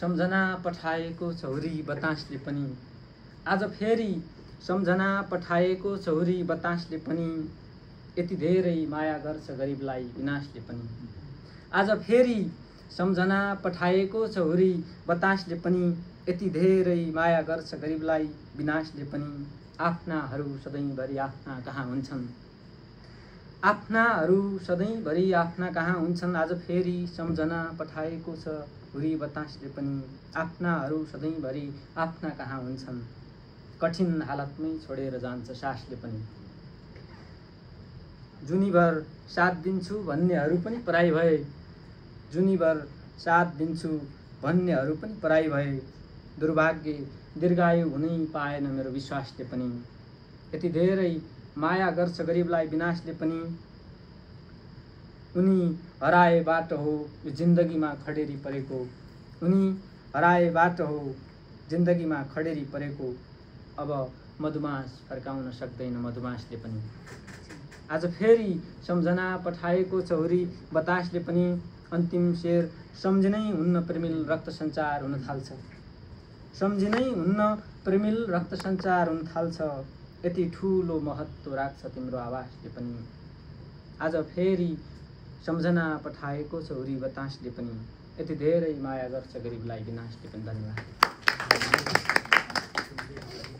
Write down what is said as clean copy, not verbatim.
सम्झना पठाएको छौरी बतासले पनि आज फेरि सम्झना पठाएको छौरी बतासले पनि यति धेरै माया गर्छ गरिबलाई विनाशले पनि आज फेरि सम्झना पठाएको छौरी बतासले पनि यति धेरै माया गर्छ गरिबलाई विनाशले पनि आफ्नाहरू सधैँभरि आफ्ना कहाँ हुन्छन् आफ्नाहरू सधैँभरि आफ्ना कहाँ हुन्छन् आज फेरि सम्झना पठाएको छ हुरी बतासले पनि आफ्नाहरू सधैँभरि आफ्ना कहाँ हुन्छन् कठिन हालतमै छोडेर जान्छ सासले पनि जुनीभर साथ दिन्छु भन्नेहरू पनि पराई भए जुनीभर साथ दिन्छु भन्नेहरू पनि पराई भए दुर्भाग्य दीर्घायु हुनै पाएन मेरो विश्वासले पनि यति धेरै माया गर्छ गरिबलाई विनाशले पनि उनी हराएबाट हो यो जिन्दगीमा खडेरी परेको उनी हराएबाट हो जिन्दगीमा खडेरी परेको अब मधुमास फर्काउन सक्दैन मधुमासले पनि आज फेरि सम्झना पठाएको छौरी बतासले पनि अन्तिम शेर सम्झिनै हुन्न प्रेमिल रक्त सञ्चार हुन थाल्छ सम्झिनै हुन्न प्रेमिल रक्त सञ्चार हुन थाल्छ यति ठुलो महत्त्व राख्छ तिम्रो आवाजले पनि आज फेरि सम्झना पठाएको छौरी बतासले पनि यति धेरै माया गर्छ गरिबलाई विनाशले पनि धन्यवाद।